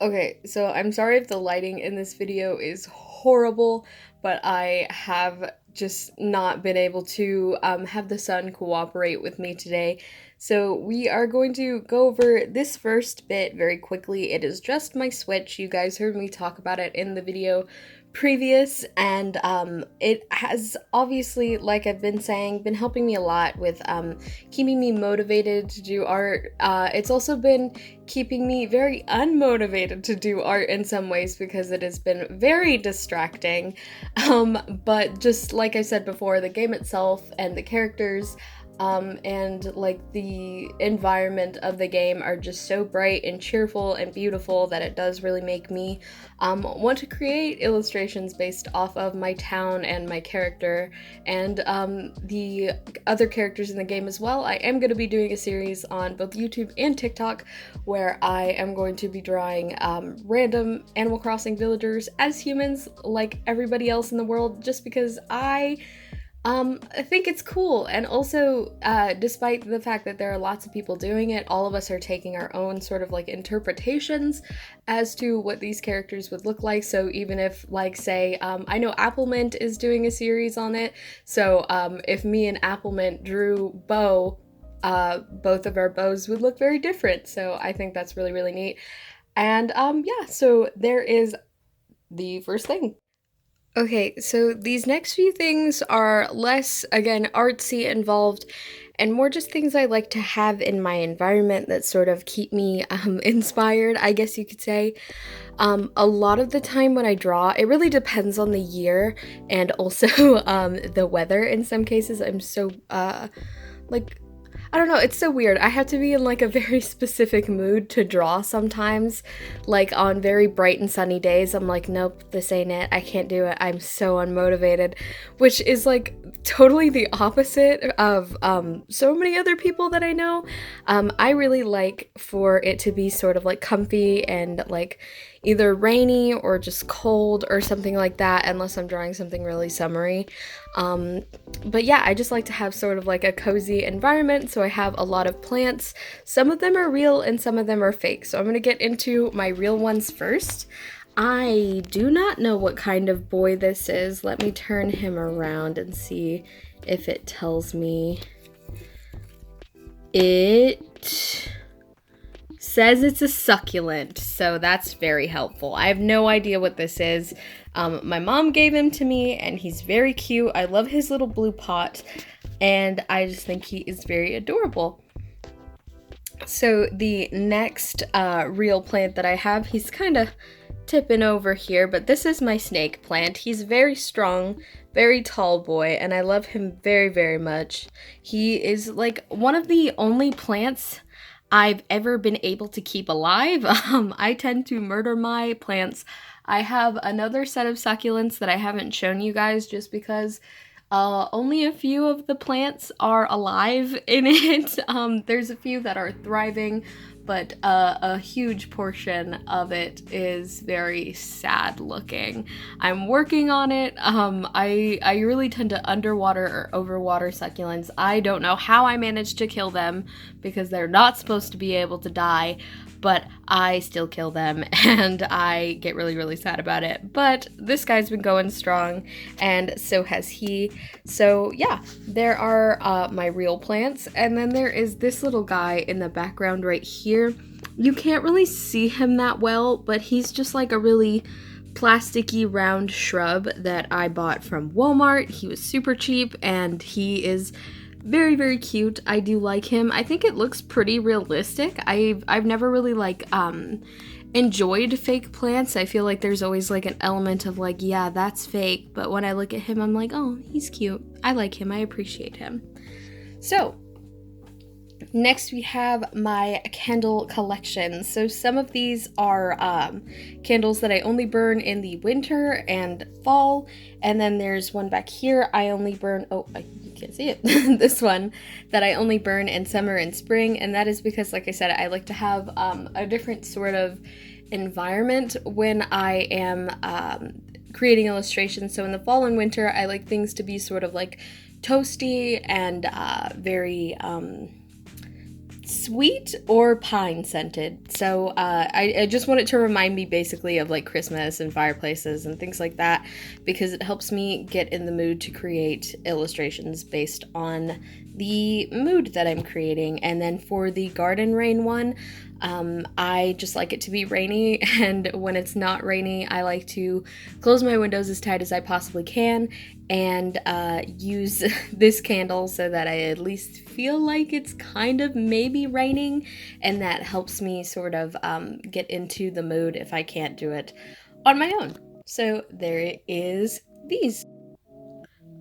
Okay, so I'm sorry if the lighting in this video is horrible, but I have just not been able to have the sun cooperate with me today. So we are going to go over this first bit very quickly. It is just my Switch. You guys heard me talk about it in the video previous, and it has obviously, like I've been saying, been helping me a lot with keeping me motivated to do art. It's also been keeping me very unmotivated to do art in some ways because it has been very distracting. But just like I said before, the game itself and the characters and like the environment of the game are just so bright and cheerful and beautiful that it does really make me want to create illustrations based off of my town and my character and the other characters in the game as well. I am going to be doing a series on both YouTube and TikTok where I am going to be drawing random Animal Crossing villagers as humans like everybody else in the world, just because I think it's cool, and also, despite the fact that there are lots of people doing it, all of us are taking our own sort of like interpretations as to what these characters would look like. So even if, like, say, I know Applemint is doing a series on it, so if me and Applemint drew Bo, both of our bows would look very different. So I think that's really, really neat. And yeah, so there is the first thing. Okay, so these next few things are less, again, artsy involved and more just things I like to have in my environment that sort of keep me inspired, I guess you could say. A lot of the time when I draw, it really depends on the year and also the weather in some cases. I'm so, like, I don't know, it's so weird. I have to be in like a very specific mood to draw sometimes. Like on very bright and sunny days, I'm like, nope, this ain't it. I can't do it. I'm so unmotivated, which is like totally the opposite of so many other people that I know. I really like for it to be sort of like comfy and like either rainy or just cold or something like that, unless I'm drawing something really summery. But yeah, I just like to have sort of like a cozy environment, so I have a lot of plants. Some of them are real and some of them are fake, so I'm gonna get into my real ones first. I do not know what kind of boy this is. Let me turn him around and see if it tells me. It says it's a succulent, so that's very helpful. I have no idea what this is. My mom gave him to me, and he's very cute. I love his little blue pot, and I just think he is very adorable. So the next real plant that I have, he's kind of tipping over here, but this is my snake plant. He's very strong, very tall boy, and I love him very, very much. He is like one of the only plants I've ever been able to keep alive. I tend to murder my plants. I have another set of succulents that I haven't shown you guys just because only a few of the plants are alive in it. There's a few that are thriving, but a huge portion of it is very sad looking. I'm working on it. I really tend to underwater or overwater succulents. I don't know how I managed to kill them because they're not supposed to be able to die, but I still kill them and I get really, really sad about it. But this guy's been going strong and so has he. So yeah, there are my real plants, and then there is this little guy in the background right here. You can't really see him that well, but he's just like a really plasticky round shrub that I bought from Walmart. He was super cheap and he is very, very cute. I do like him. I think it looks pretty realistic. I've never really like enjoyed fake plants. I feel like there's always like an element of like, yeah, that's fake, but when I look at him, I'm like, oh, he's cute. I like him. I appreciate him. So next we have my candle collection. So some of these are candles that I only burn in the winter and fall, and then there's one back here I only burn, you can't see it, this one that I only burn in summer and spring, and that is because, like I said, I like to have a different sort of environment when I am creating illustrations. So in the fall and winter, I like things to be sort of like toasty and very sweet or pine scented. So I just want it to remind me basically of like Christmas and fireplaces and things like that, because it helps me get in the mood to create illustrations based on the mood that I'm creating. And then for the garden rain one, I just like it to be rainy, and when it's not rainy, I like to close my windows as tight as I possibly can and use this candle so that I at least feel like it's kind of maybe raining, and that helps me sort of get into the mood if I can't do it on my own. So there is these.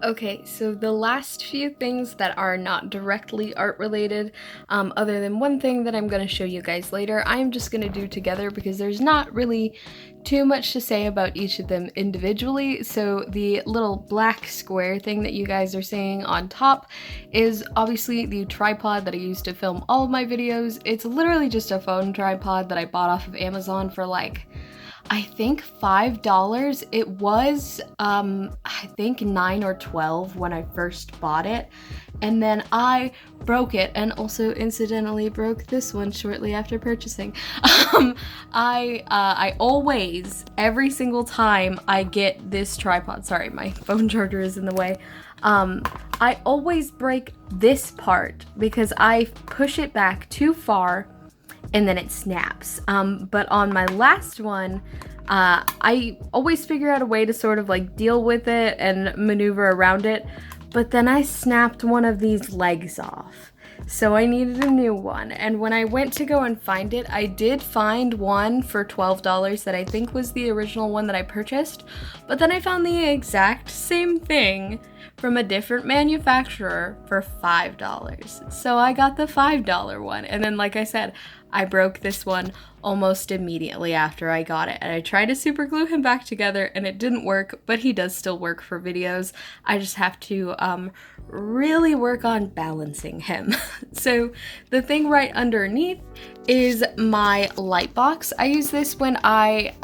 Okay, so the last few things that are not directly art related, other than one thing that I'm going to show you guys later, I'm just going to do together because there's not really too much to say about each of them individually. So the little black square thing that you guys are seeing on top is obviously the tripod that I use to film all of my videos. It's literally just a phone tripod that I bought off of Amazon for like, I think $5. It was, I think $9 or $12 when I first bought it. And then I broke it, and also incidentally broke this one shortly after purchasing. I always, every single time I get this tripod, sorry, my phone charger is in the way. I always break this part because I push it back too far and then it snaps. But on my last one, I always figure out a way to sort of like deal with it and maneuver around it, but then I snapped one of these legs off. So I needed a new one, and when I went to go and find it, I did find one for $12 that I think was the original one that I purchased, but then I found the exact same thing from a different manufacturer for $5. So I got the $5 one, and then like I said, I broke this one almost immediately after I got it, and I tried to super glue him back together and it didn't work, but he does still work for videos. I just have to really work on balancing him. So the thing right underneath is my light box. I use this when I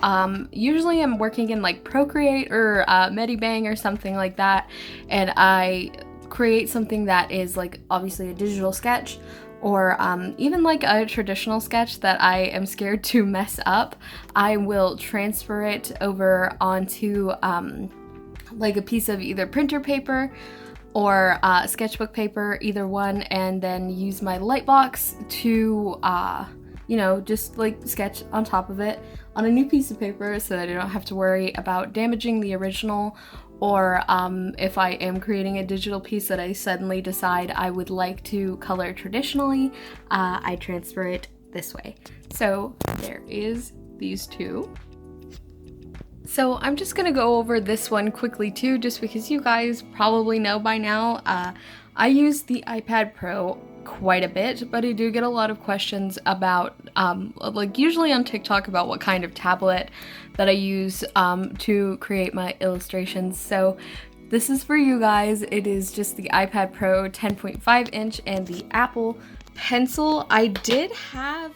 usually am working in like Procreate or Medibang or something like that, and I create something that is like obviously a digital sketch, or even like a traditional sketch that I am scared to mess up. I will transfer it over onto like a piece of either printer paper or sketchbook paper, either one, and then use my light box to you know, just like sketch on top of it on a new piece of paper so that I don't have to worry about damaging the original, or if I am creating a digital piece that I suddenly decide I would like to color traditionally, I transfer it this way. So there is these two. So I'm just gonna go over this one quickly too, just because you guys probably know by now. I use the iPad Pro quite a bit, but I do get a lot of questions about, like usually on TikTok, about what kind of tablet that I use to create my illustrations. So this is for you guys. It is just the iPad Pro 10.5 inch and the Apple Pencil. I did have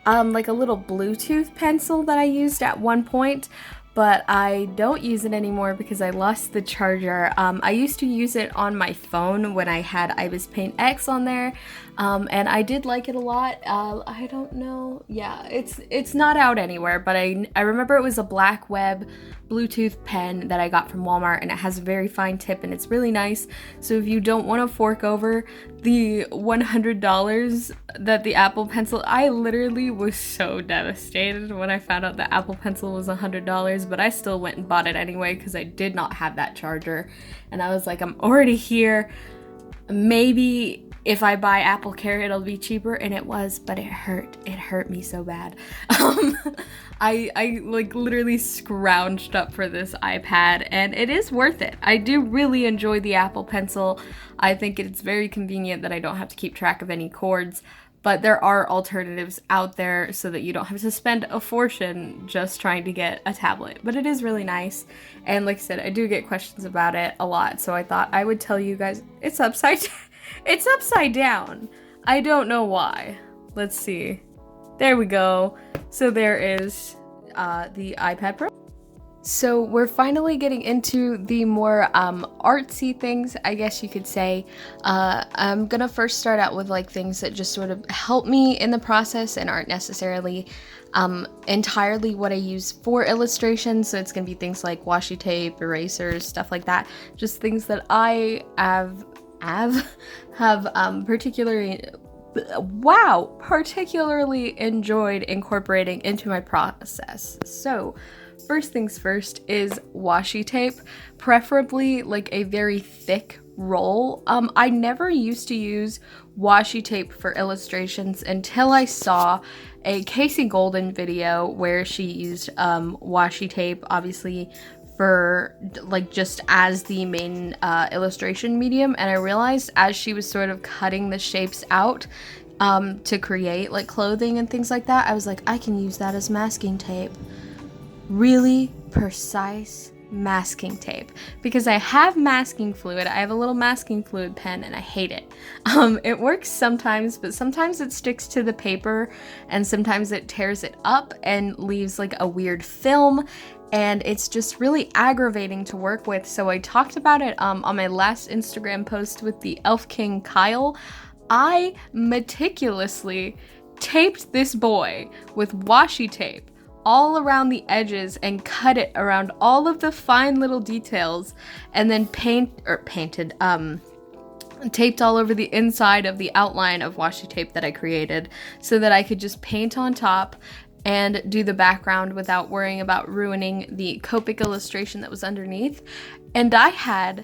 like a little Bluetooth pencil that I used at one point, but I don't use it anymore because I lost the charger. I used to use it on my phone when I had Ibis Paint X on there, and I did like it a lot. I don't know, yeah, it's not out anywhere, but I remember it was a black web Bluetooth pen that I got from Walmart, and it has a very fine tip and it's really nice. So if you don't want to fork over the $100 that the Apple Pencil, I literally was so devastated when I found out the Apple Pencil was $100, but I still went and bought it anyway because I did not have that charger, and I was like, I'm already here, maybe if I buy Apple Care it'll be cheaper, and it was, but it hurt me so bad. I like literally scrounged up for this iPad, and it is worth it. I do really enjoy the Apple Pencil. I think it's very convenient that I don't have to keep track of any cords, but there are alternatives out there so that you don't have to spend a fortune just trying to get a tablet. But it is really nice, and like I said, I do get questions about it a lot, so I thought I would tell you guys. It's upside it's upside down. I don't know why. Let's see. There we go. So there is the iPad Pro. So we're finally getting into the more artsy things, I guess you could say. I'm gonna first start out with like things that just sort of help me in the process and aren't necessarily entirely what I use for illustrations. So it's gonna be things like washi tape, erasers, stuff like that. Just things that I have particularly enjoyed incorporating into my process. So first things first is washi tape, preferably like a very thick roll. I never used to use washi tape for illustrations until I saw a Casey Golden video where she used washi tape, obviously for like just as the main illustration medium, and I realized as she was sort of cutting the shapes out to create like clothing and things like that, I was like, I can use that as masking tape. Really precise masking tape, because I have masking fluid. I have a little masking fluid pen and I hate it. It works sometimes, but sometimes it sticks to the paper and sometimes it tears it up and leaves like a weird film, and it's just really aggravating to work with. So I talked about it on my last Instagram post with the Elf King Kyle. I meticulously taped this boy with washi tape all around the edges and cut it around all of the fine little details, and then taped all over the inside of the outline of washi tape that I created so that I could just paint on top and do the background without worrying about ruining the Copic illustration that was underneath. And I had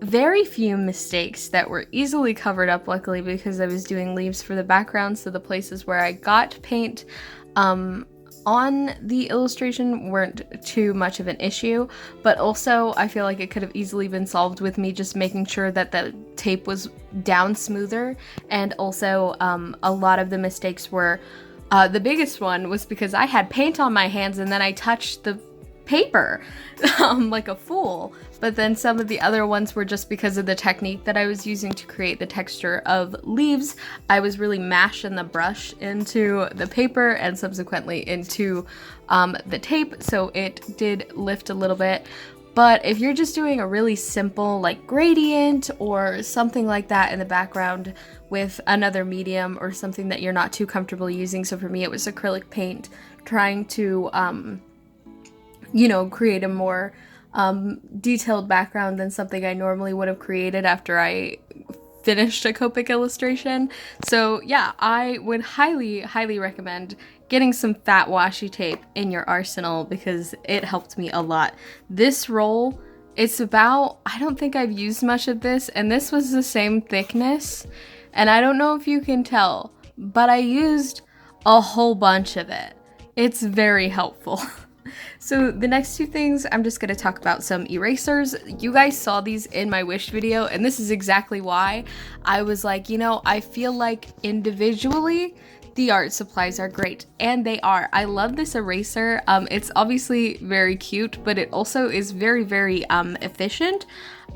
very few mistakes that were easily covered up, luckily, because I was doing leaves for the background, so the places where I got paint on the illustration weren't too much of an issue, but also I feel like it could have easily been solved with me just making sure that the tape was down smoother. And also a lot of the mistakes were, the biggest one was because I had paint on my hands and then I touched the paper like a fool. But then some of the other ones were just because of the technique that I was using to create the texture of leaves. I was really mashing the brush into the paper and subsequently into the tape, so it did lift a little bit. But if you're just doing a really simple like gradient or something like that in the background with another medium or something that you're not too comfortable using, so for me it was acrylic paint, trying to create a more detailed background than something I normally would have created after I finished a Copic illustration. So yeah, I would highly recommend getting some fat washi tape in your arsenal because it helped me a lot. This roll, it's about, I don't think I've used much of this, and this was the same thickness, and I don't know if you can tell, but I used a whole bunch of it. It's very helpful. So the next two things, I'm just going to talk about some erasers. You guys saw these in my wish video, and this is exactly why. I was like, I feel like individually the art supplies are great, and they are. I love this eraser. It's obviously very cute, but it also is very efficient.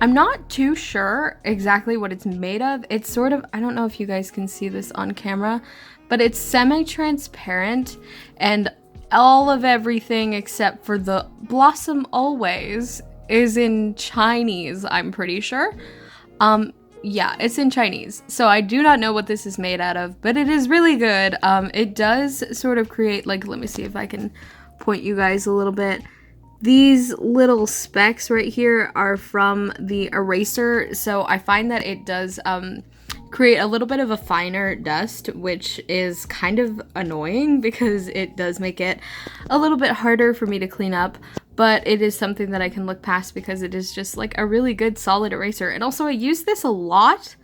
I'm not too sure exactly what it's made of. It's sort of, I don't know if you guys can see this on camera, but it's semi-transparent, and all of everything except for the Blossom Always is in Chinese, I'm pretty sure. Yeah, it's in Chinese. So I do not know what this is made out of, but it is really good. It does sort of create, like, let me see if I can point you guys a little bit. These little specks right here are from the eraser, so I find that it does create a little bit of a finer dust, which is kind of annoying because it does make it a little bit harder for me to clean up, but it is something that I can look past because it is just like a really good solid eraser. And also I use this a lot,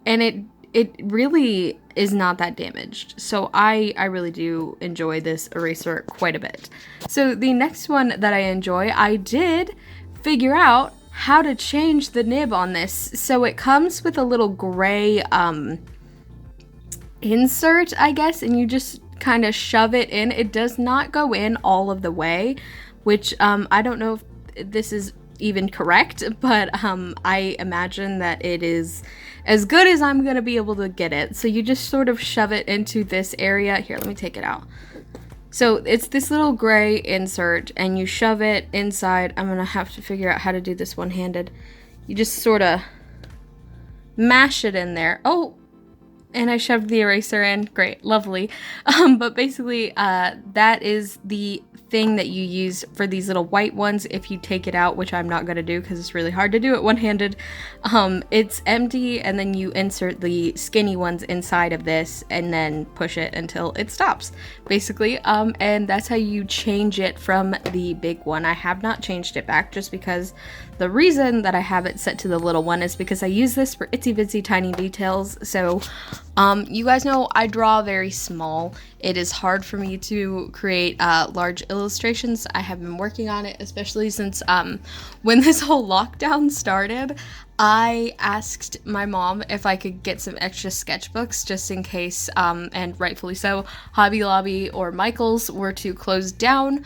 and it really is not that damaged. So I really do enjoy this eraser quite a bit. So the next one that I enjoy, I did figure out how to change the nib on this. So it comes with a little gray insert, I guess, and you just kind of shove it in. It does not go in all of the way, which I don't know if this is even correct, but I imagine that it is as good as I'm gonna be able to get it. So you just sort of shove it into this area. Here, let me take it out. So it's this little gray insert and you shove it inside. I'm gonna have to figure out how to do this one-handed. You just sort of mash it in there. Oh, and I shoved the eraser in. Great, lovely. But basically, that is the thing that you use for these little white ones if you take it out, which I'm not going to do because it's really hard to do it one-handed. It's empty, and then you insert the skinny ones inside of this and then push it until it stops, basically. And that's how you change it from the big one. I have not changed it back just because the reason that I have it set to the little one is because I use this for itsy bitsy tiny details. So you guys know I draw very small. It is hard for me to create large illustrations. I have been working on it, especially since when this whole lockdown started. I asked my mom if I could get some extra sketchbooks just in case, and rightfully so, Hobby Lobby or Michael's were to close down.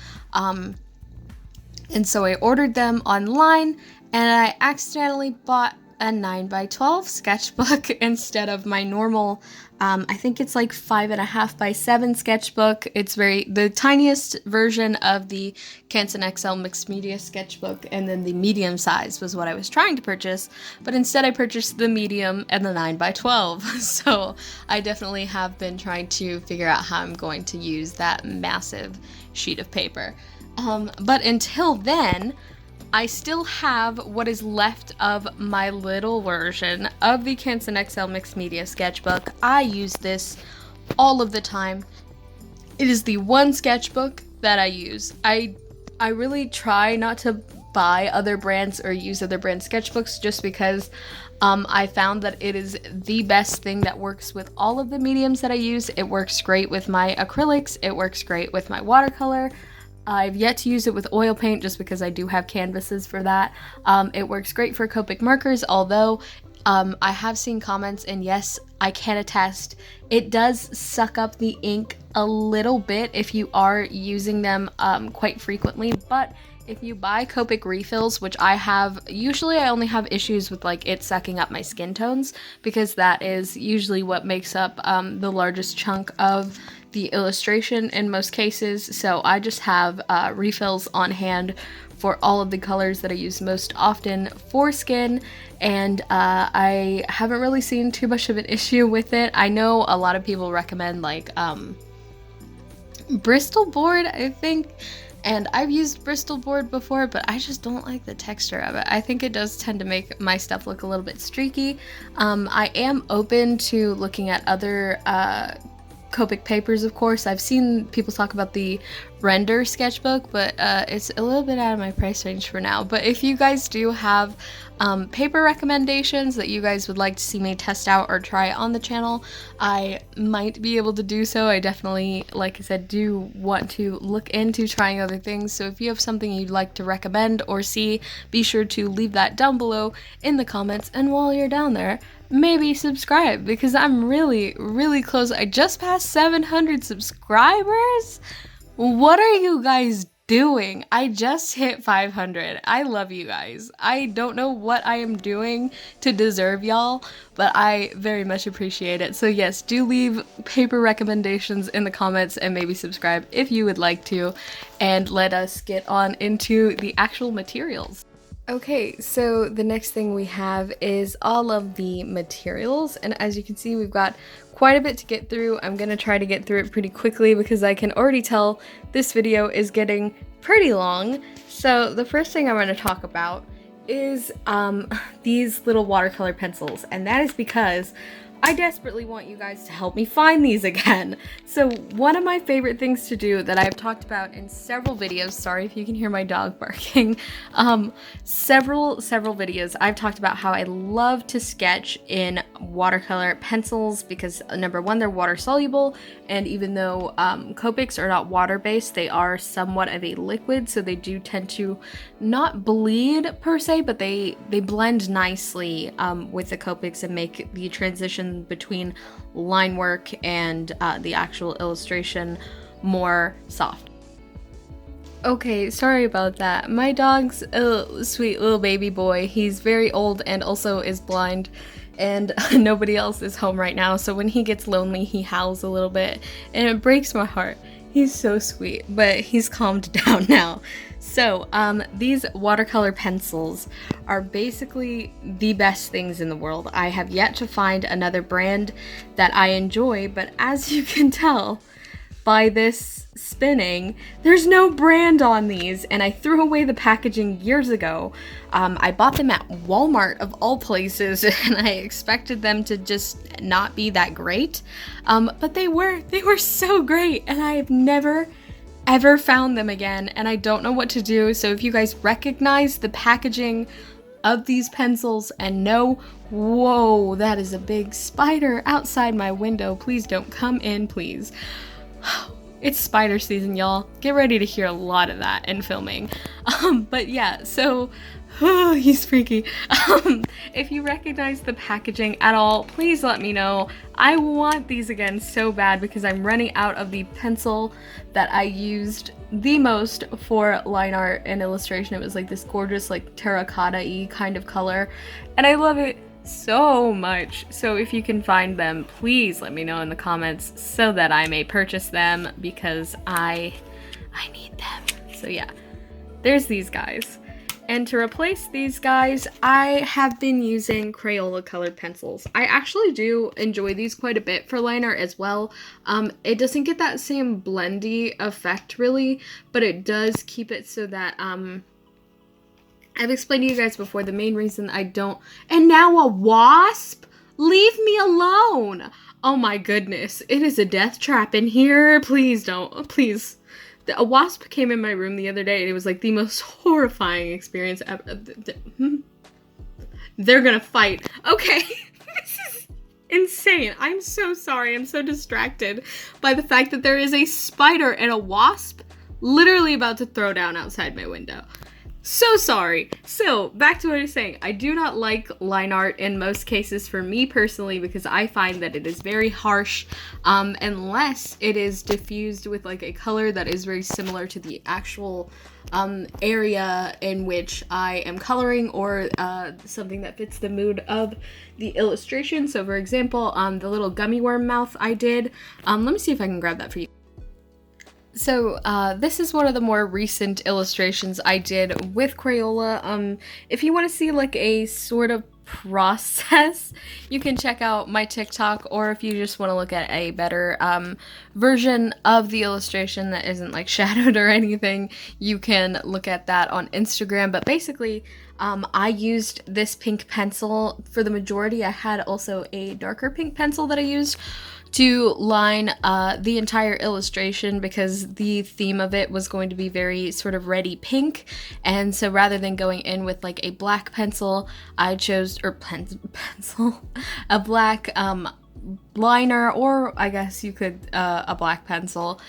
And so I ordered them online, and I accidentally bought a 9x12 sketchbook instead of my normal, I think it's like 5.5x7 sketchbook. It's the tiniest version of the Canson XL mixed media sketchbook, and then the medium size was what I was trying to purchase, but instead I purchased the medium and the 9x12. So I definitely have been trying to figure out how I'm going to use that massive sheet of paper. But until then, I still have what is left of my little version of the Canson XL Mixed Media Sketchbook. I use this all of the time. It is the one sketchbook that I use. I really try not to buy other brands or use other brand sketchbooks just because I found that it is the best thing that works with all of the mediums that I use. It works great with my acrylics. It works great with my watercolor. I've yet to use it with oil paint just because I do have canvases for that. It works great for Copic markers, although I have seen comments, and yes, I can attest, it does suck up the ink a little bit if you are using them quite frequently, but if you buy Copic refills, which I have, usually I only have issues with like it sucking up my skin tones because that is usually what makes up the largest chunk of the illustration in most cases. So I just have refills on hand for all of the colors that I use most often for skin, and I haven't really seen too much of an issue with it. I know a lot of people recommend like Bristol board, I think. And I've used Bristol board before, but I just don't like the texture of it. I think it does tend to make my stuff look a little bit streaky. I am open to looking at other Copic papers, of course. I've seen people talk about the Render sketchbook, but it's a little bit out of my price range for now. But if you guys do have paper recommendations that you guys would like to see me test out or try on the channel, I might be able to do so. I definitely, like I said, do want to look into trying other things. So if you have something you'd like to recommend or see, be sure to leave that down below in the comments. And while you're down there, maybe subscribe, because I'm really, really close. I just passed 700 subscribers. What are you guys doing? I just hit 500. I love you guys. I don't know what I am doing to deserve y'all, but I very much appreciate it. So yes, do leave paper recommendations in the comments and maybe subscribe if you would like to, and let us get on into the actual materials. Okay, so the next thing we have is all of the materials, and as you can see, we've got quite a bit to get through. I'm gonna try to get through it pretty quickly because I can already tell this video is getting pretty long. So the first thing I'm gonna talk about is these little watercolor pencils, and that is because I desperately want you guys to help me find these again. So one of my favorite things to do that I've talked about in several videos, sorry if you can hear my dog barking, several videos, I've talked about how I love to sketch in watercolor pencils because number one, they're water soluble, and even though Copics are not water-based, they are somewhat of a liquid, so they do tend to not bleed per se, but they blend nicely with the Copics and make the transition between line work and the actual illustration more soft. Okay, sorry about that. My dog's a sweet little baby boy. He's very old and also is blind, and nobody else is home right now, so when he gets lonely, he howls a little bit, and it breaks my heart. He's so sweet, but he's calmed down now. So, these watercolor pencils are basically the best things in the world. I have yet to find another brand that I enjoy, but as you can tell by this spinning, there's no brand on these, and I threw away the packaging years ago. I bought them at Walmart of all places, and I expected them to just not be that great, but they were so great, and I have never ever found them again, and I don't know what to do. So if you guys recognize the packaging of these pencils and know, whoa, that is a big spider outside my window, please don't come in, please. It's spider season, y'all. Get ready to hear a lot of that in filming. But yeah, so he's freaky. If you recognize the packaging at all, please let me know. I want these again so bad because I'm running out of the pencil that I used the most for line art and illustration. It was like this gorgeous, like terracotta-y kind of color, and I love it so much. So if you can find them, please let me know in the comments so that I may purchase them because I need them. So yeah, there's these guys. And to replace these guys, I have been using Crayola colored pencils. I actually do enjoy these quite a bit for line art as well. It doesn't get that same blendy effect really, but it does keep it so that, I've explained to you guys before, the main reason I don't, and now a wasp? Leave me alone! Oh my goodness, it is a death trap in here. Please don't, please. A wasp came in my room the other day and it was like the most horrifying experience ever. They're gonna fight. Okay, this is insane. I'm so sorry. I'm so distracted by the fact that there is a spider and a wasp literally about to throw down outside my window. So sorry. So, back to what I was saying. I do not like line art in most cases for me personally because I find that it is very harsh unless it is diffused with like a color that is very similar to the actual area in which I am coloring, or something that fits the mood of the illustration. So for example, the little gummy worm mouth I did, let me see if I can grab that for you. So, this is one of the more recent illustrations I did with Crayola. If you want to see like a sort of process, you can check out my TikTok, or if you just want to look at a better version of the illustration that isn't like shadowed or anything, you can look at that on Instagram. But basically, I used this pink pencil for the majority. I had also a darker pink pencil that I used to line the entire illustration because the theme of it was going to be very sort of reddy pink, and so rather than going in with like a black pencil, I chose, or pencil, a black liner, or I guess you could a black pencil,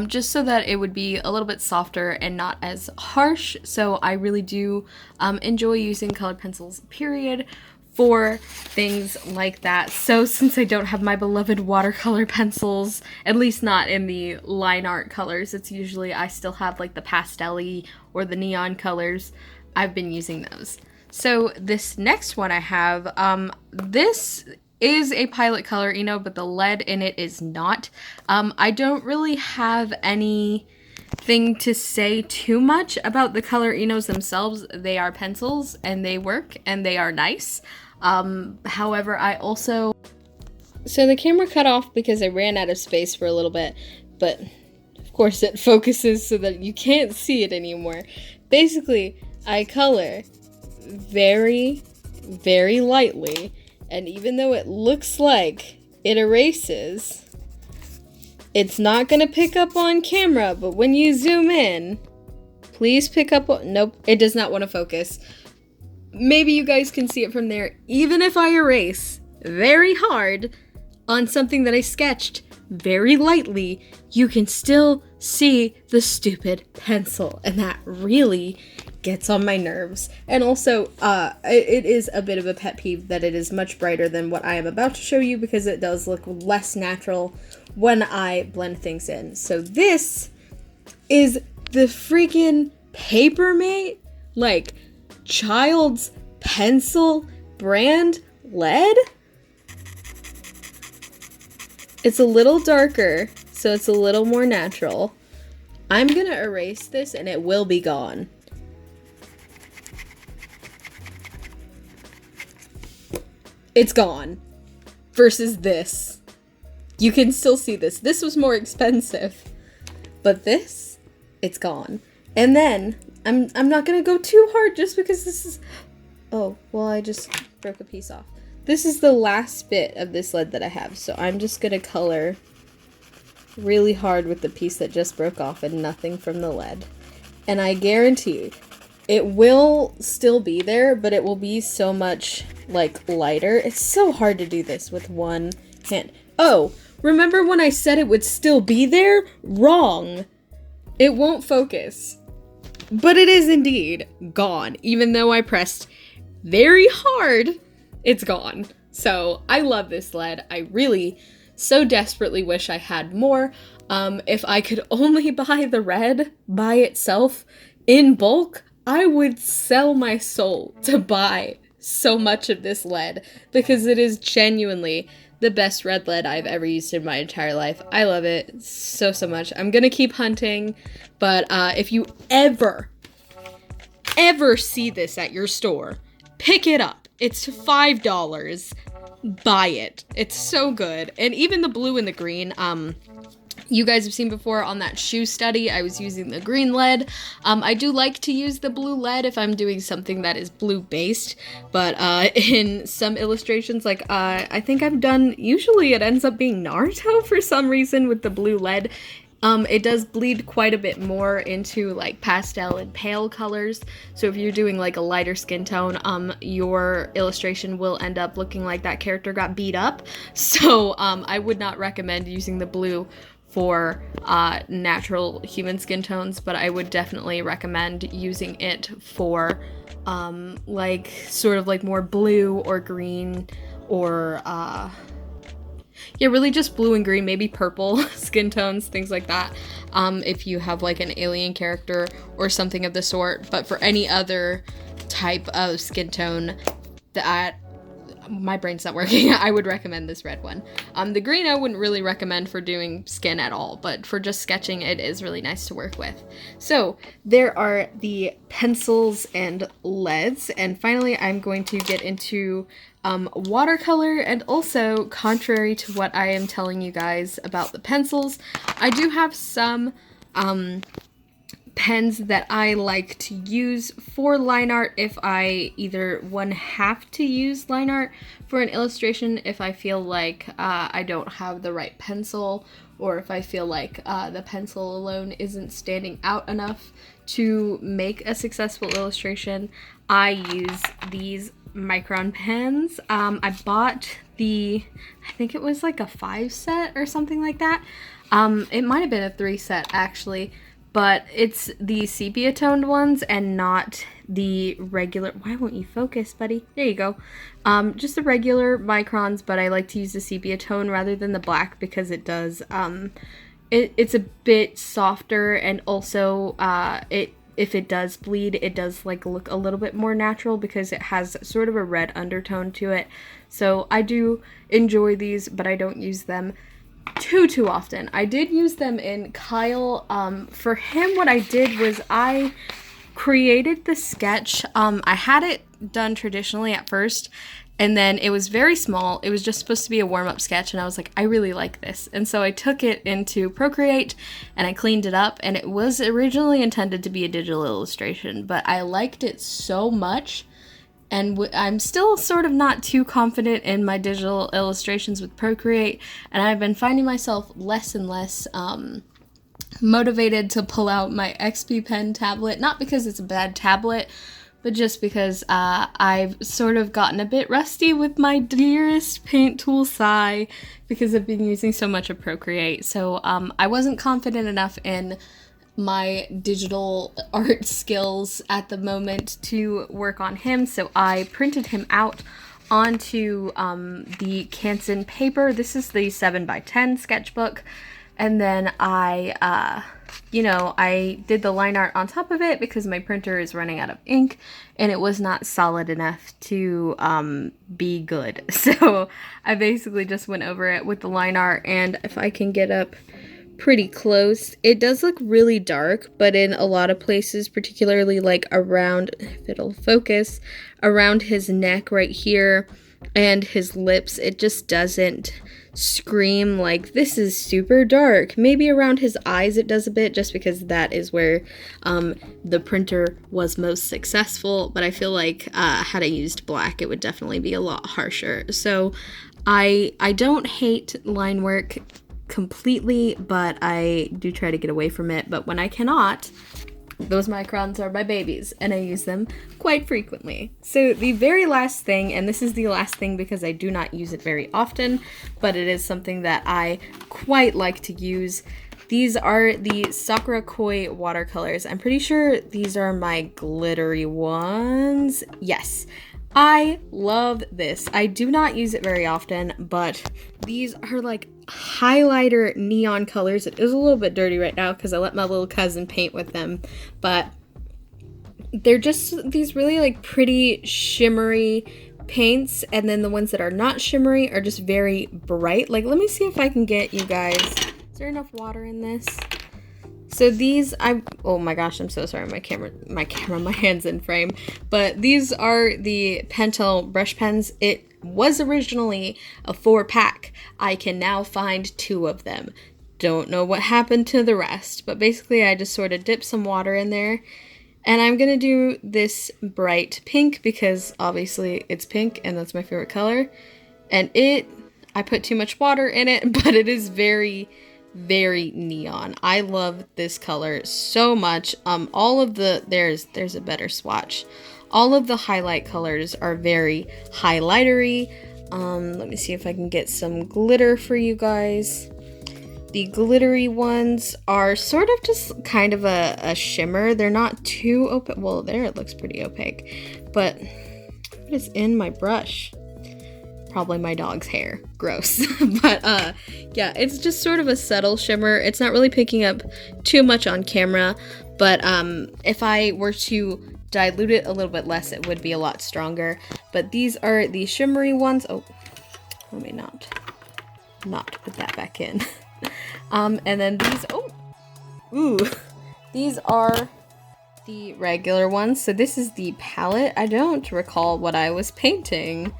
just so that it would be a little bit softer and not as harsh. So I really do enjoy using colored pencils, period, for things like that. So since I don't have my beloved watercolor pencils, at least not in the line art colors, it's usually I still have like the pastel-y or the neon colors, I've been using those. So this next one I have, this is a Pilot color Eno, but the lead in it is not. I don't really have anything to say too much about the color Enos themselves. They are pencils and they work and they are nice. However, I also... So the camera cut off because I ran out of space for a little bit, but of course it focuses so that you can't see it anymore. Basically, I color very, very lightly, and even though it looks like it erases, it's not gonna pick up on camera, but when you zoom in, please pick up on... Nope, it does not want to focus. Maybe you guys can see it from there. Even if I erase very hard on something that I sketched very lightly, you can still see the stupid pencil, and that really gets on my nerves. And also, it is a bit of a pet peeve that it is much brighter than what I am about to show you, because it does look less natural when I blend things in. So this is the freaking Papermate, like, child's pencil brand lead. It's a little darker, so it's a little more natural. I'm gonna erase this and it will be gone. It's gone. Versus this. You can still see this. This was more expensive. But this, it's gone. And then, I'm not gonna go too hard just because this is... Oh, well, I just broke a piece off. This is the last bit of this lead that I have, so I'm just gonna color really hard with the piece that just broke off and nothing from the lead. And I guarantee it will still be there, but it will be so much, like, lighter. It's so hard to do this with one hand. Oh, remember when I said it would still be there? Wrong. It won't focus. But it is indeed gone. Even though I pressed very hard, it's gone. So I love this lead. I really so desperately wish I had more. If I could only buy the red by itself in bulk, I would sell my soul to buy so much of this lead because it is genuinely the best red lead I've ever used in my entire life. I love it so much. I'm gonna keep hunting, but if you ever see this at your store, pick it up. It's $5. Buy it. It's so good. And even the blue and the green, you guys have seen before on that shoe study, I was using the green lead. I do like to use the blue lead if I'm doing something that is blue based, but in some illustrations, like I think I've done, usually it ends up being Naruto for some reason with the blue lead. It does bleed quite a bit more into like pastel and pale colors. So if you're doing like a lighter skin tone, your illustration will end up looking like that character got beat up. So I would not recommend using the blue for natural human skin tones, but I would definitely recommend using it for like sort of like more blue or green or yeah, really just blue and green, maybe purple skin tones, things like that, if you have like an alien character or something of the sort. But for any other type of skin tone that my brain's not working, I would recommend this red one. The green I wouldn't really recommend for doing skin at all, but for just sketching it is really nice to work with. So there are the pencils and leads, and finally I'm going to get into watercolor. And also, contrary to what I am telling you guys about the pencils, I do have some pens that I like to use for line art if I either have to use line art for an illustration if I feel like I don't have the right pencil, or if I feel like the pencil alone isn't standing out enough to make a successful illustration. I use these micron pens. I bought I think it was like a 5 set or something like that. It might have been a 3 set actually, but it's the sepia toned ones and not the regular. Why won't you focus, buddy? There you go. Just the regular microns, but I like to use the sepia tone rather than the black because it does, it's a bit softer, and also if it does bleed, it does like look a little bit more natural because it has sort of a red undertone to it. So I do enjoy these, but I don't use them too often. I did use them in Kyle. For him, what I did was I created the sketch. I had it done traditionally at first, and then it was very small. It was just supposed to be a warm-up sketch, and I was like, I really like this. And so I took it into Procreate, and I cleaned it up, and it was originally intended to be a digital illustration, but I liked it so much, and I'm still sort of not too confident in my digital illustrations with Procreate, and I've been finding myself less and less motivated to pull out my XP Pen tablet, not because it's a bad tablet, but just because I've sort of gotten a bit rusty with my dearest paint tool, Sai, because I've been using so much of Procreate. So I wasn't confident enough in my digital art skills at the moment to work on him, so I printed him out onto the Canson paper. This is the 7x10 sketchbook, and then I did the line art on top of it because my printer is running out of ink and it was not solid enough to be good. So I basically just went over it with the line art, and if I can get up pretty close. It does look really dark, but in a lot of places, particularly like around, if it'll focus, around his neck right here and his lips, it just doesn't scream like this is super dark. Maybe around his eyes it does a bit, just because that is where the printer was most successful, but I feel like had I used black it would definitely be a lot harsher. So I don't hate line work completely, but I do try to get away from it. But when I cannot, those microns are my babies, and I use them quite frequently. So the very last thing, and this is the last thing because I do not use it very often, but it is something that I quite like to use. These are the Sakura Koi watercolors. I'm pretty sure these are my glittery ones. Yes. I love this. I do not use it very often, but these are like highlighter neon colors. It is a little bit dirty right now because I let my little cousin paint with them, but they're just these really like pretty shimmery paints, and then the ones that are not shimmery are just very bright. Like, let me see if I can get you guys, is there enough water in this? So these, oh my gosh, I'm so sorry, my hand's in frame. But these are the Pentel brush pens. It was originally a 4-pack. I can now find 2 of them. Don't know what happened to the rest, but basically I just sort of dip some water in there. And I'm gonna do this bright pink because obviously it's pink and that's my favorite color. And I put too much water in it, but it is very neon. I love this color so much. All of the, there's a better swatch. All of the highlight colors are very highlightery. Let me see if I can get some glitter for you guys. The glittery ones are sort of just kind of a shimmer. They're not too opaque. Well, there it looks pretty opaque. But what is in my brush? Probably my dog's hair. Gross. But yeah, it's just sort of a subtle shimmer. It's not really picking up too much on camera, but if I were to dilute it a little bit less, it would be a lot stronger. But these are the shimmery ones. Oh, let me not put that back in. And then these, these are the regular ones. So this is the palette. I don't recall what I was painting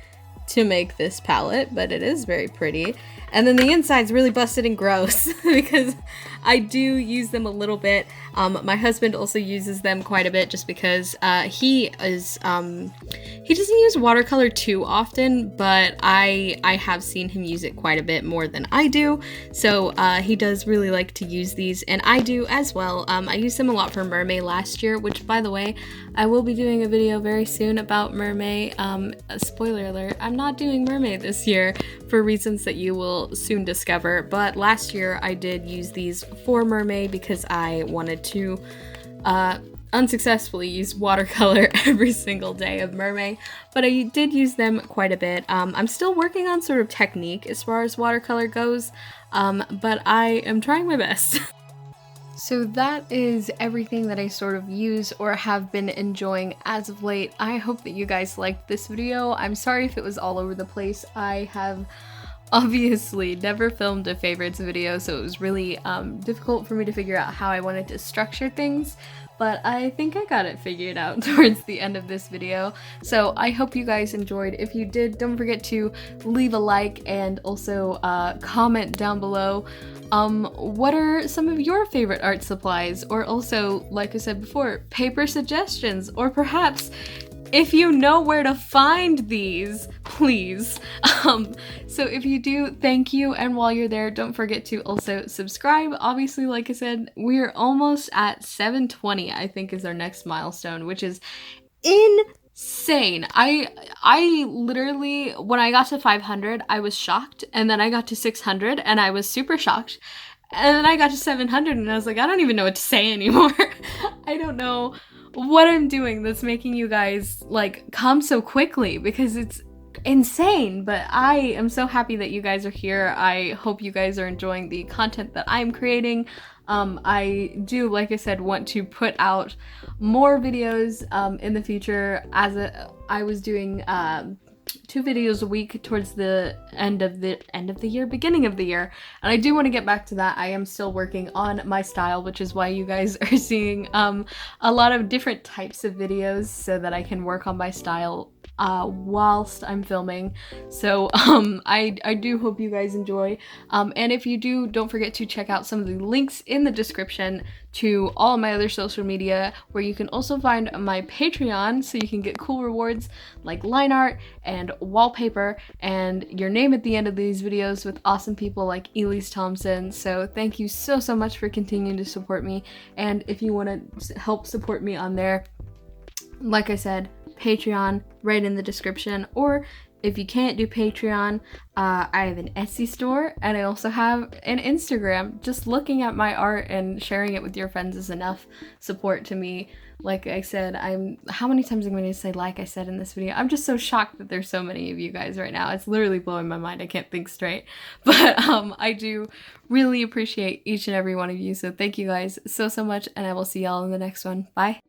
to make this palette, but it is very pretty. And then the inside's really busted and gross because I do use them a little bit. My husband also uses them quite a bit just because he doesn't use watercolor too often, but I have seen him use it quite a bit more than I do. So he does really like to use these, and I do as well. I used them a lot for Mermaid last year, which, by the way, I will be doing a video very soon about Mermaid. Spoiler alert, I'm not doing Mermaid this year for reasons that you will soon discover, but last year I did use these for Mermaid because I wanted to unsuccessfully use watercolor every single day of Mermaid, but I did use them quite a bit. I'm still working on sort of technique as far as watercolor goes, but I am trying my best. So that is everything that I sort of use or have been enjoying as of late. I hope that you guys liked this video. I'm sorry if it was all over the place. I have obviously never filmed a favorites video, so it was really difficult for me to figure out how I wanted to structure things, but I think I got it figured out towards the end of this video. So I hope you guys enjoyed. If you did, don't forget to leave a like and also comment down below what are some of your favorite art supplies, or also, like I said before, paper suggestions, or perhaps if you know where to find these, please. So if you do, thank you, and while you're there, don't forget to also subscribe. Obviously, like I said, we're almost at 720, I think is our next milestone, which is insane. I literally, when I got to 500, I was shocked, and then I got to 600, and I was super shocked, and then I got to 700, and I was like, I don't even know what to say anymore. I don't know what I'm doing that's making you guys like come so quickly, because it's insane. But I am so happy that you guys are here. I hope you guys are enjoying the content that I'm creating. I do, like I said, want to put out more videos in the future. I was doing 2 videos a week towards the end of the year, beginning of the year. And I do want to get back to that. I am still working on my style, which is why you guys are seeing a lot of different types of videos so that I can work on my style whilst I'm filming. So I do hope you guys enjoy. And if you do, don't forget to check out some of the links in the description to all of my other social media, where you can also find my Patreon, so you can get cool rewards like line art and wallpaper and your name at the end of these videos with awesome people like Elise Thompson. So thank you so much for continuing to support me. And if you want to help support me on there, like I said, Patreon right in the description. Or if you can't do Patreon, I have an Etsy store, and I also have an Instagram. Just looking at my art and sharing it with your friends is enough support to me. Like I said, how many times am I going to say like I said in this video? I'm just so shocked that there's so many of you guys right now. It's literally blowing my mind. I can't think straight. But I do really appreciate each and every one of you. So thank you guys so much, and I will see y'all in the next one. Bye.